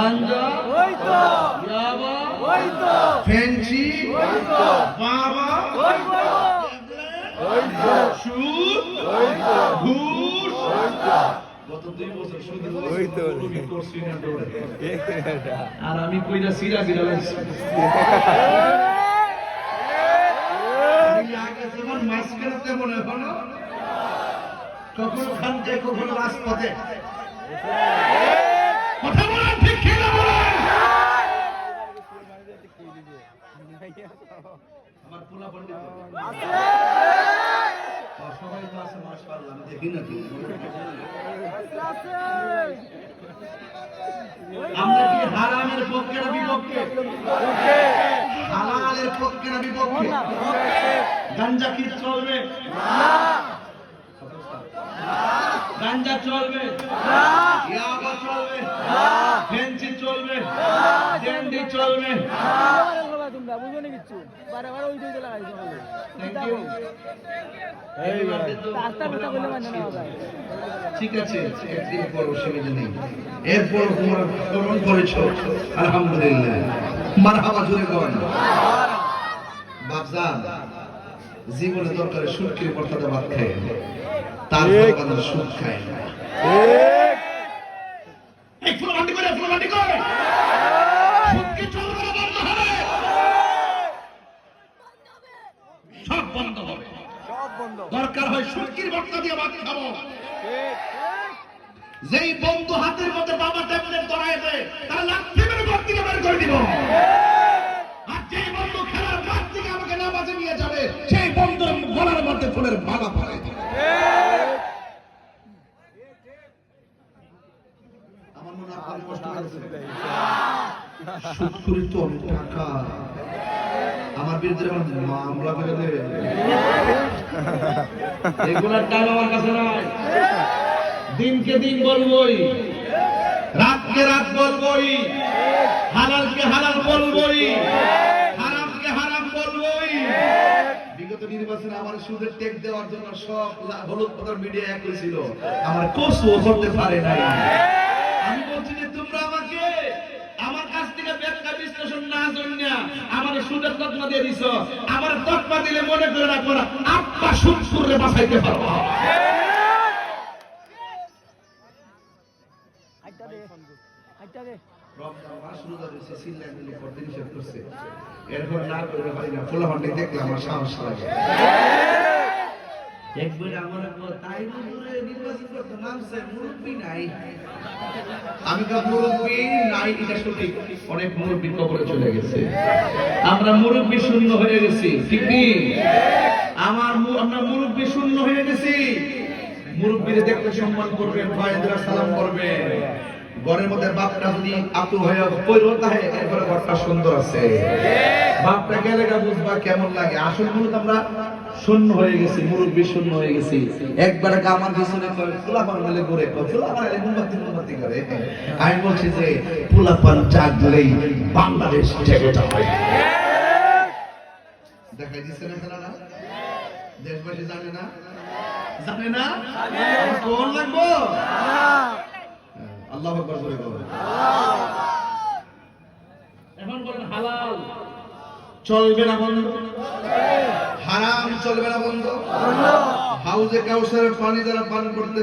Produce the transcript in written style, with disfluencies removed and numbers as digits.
গাঞ্জা ওই তো, ইয়াবা ওই তো, ফেন্সি ওই তো, বাবা ওই তো, ওই তো, সুদ ওই তো, ঘুষ ওই তো, গত 2 বছর শুধু ওই তো। করছি না দৌড়ে। আর আমি কইরা সিরা বিড়ালাইছি আমি আগে যেমন মাঝখানে তেমন এখনো কখনো খানতে কখনো রাজপথে কথা বলেন ঠিক কিনা বলেন আমার পোলা পণ্ডিত সবাই তো আছে মাশাআল্লাহ আমি দেখি না কি আমরা কি হারামের পক্ষে না বিপক্ষে হালালের পক্ষে না বিপক্ষে গাঞ্জা কি চলবে গাঞ্জা চলবে ইয়াবা চলবে ফেন্সি চলবে ড্যান্ডি চলবে তোমরা বুঝো না কিচ্ছু বারবার ওই দুইটা লাগাইছো থ্যাংক ইউ রাস্তা কথা বলে মানে না ভাই ঠিক আছে একদিন পর অসুবিধা নেই এরপর তোমরা স্মরণ করেছো আলহামদুলিল্লাহ মারহাবা জোরে বলেন বাপজান জীবনে দরকারে সুটকির পর্দাতে ভাত খায় তারপর বাজার সুদ খায় না এই ফুল বান্ডি করে সুটকি চলবে না বন্ধ হবে সব বন্ধ হবে দরকার হয় সুটকির ভর্তা দিয়ে ভাত খাবো যেই বন্ধু হাতের মধ্যে বাবা ট্যাবলেট ধরায় দেয় তারা লাঠি মেরে ঘর থেকে বের করে দিব আর যেই বন্ধু খেলার মাঠ থেকে আমাকে নামাজে নিয়ে যাবে সেই বন্ধুর গলার মধ্যে ফুলের মালা পরায় দিবে আমার মনে আপনার কষ্ট হয়েছে সুদখুরি তো অনেক টাকা আমার বিরুদ্ধে মামলা করে দেবে এগুলার টাইম আমার কাছে নাই দিনকে দিন বলবোই রাতকে রাত বলবোই হালালকে হালাল বলবোই হারামকে হারাম বলবোই বিগত নির্বাচনে আমার সুদের টেক দেওয়ার জন্য সব হলুদ পাতার মিডিয়া এক হয়েছিল আমার কোসও করতে পারে নাই আমি বলছি যে তোমরা আমাকে আমার কাছ থেকে ব্যাখ্যা বিশ্লেষণ না জানিয়া আমার সুদের তকমা দিয়ে দিছো আমার তকমা দিলে মনে করে রাখবো না আব্বা সুদ করে বাঁচাইতে পারবো রমজান মাস রোজা দিয়েছে সিল্লা মিলে করতে নিষেধ করছে এরপর না করে পারি না ফোলা হন্ডে দেখলে আমার সাহস লাগে একবার আমার তাই বলে নির্বাচন করতে নামছে মুরব্বী নাই আমি কা মুরব্বী নাই এটা সঠিক অনেক মুরব্বী কবরে চলে গেছে আমরা মুরব্বী শূন্য হয়ে গেছি ঠিক কি আমরা মুরব্বী শূন্য হয়ে গেছি মুরব্বীরে দেখলে সম্মান করবেন ভাইদেরা সালাম করবেন ঘরের মধ্যে বাপটা যদি আতুর হয়ে পরিবর্তন হয় এরপরে ঘরটা সুন্দর আছে বাপটা গেলে বুঝবা কেমন লাগে আসল মূলত আমরা শূন্য হয়ে গেছি মুরব্বী শূন্য হয়ে গেছি একবার আমার পিছনে পোলাপান বলে ঘুরে পোলাপান মোমবাতি করে আমি বলছি যে পোলাপান জাগলেই বাংলাদেশ জেগেটা হয় দেখাই দিচ্ছে না খেলা না দেশবাসী জানে না কোন লাগবো আল্লাহু আকবার বলে বলেন এখন বলেন হালাল চলবে না বন্ধ হারাম চলবে না বন্ধ হাউজে কাউসারের পানি যারা পান করতে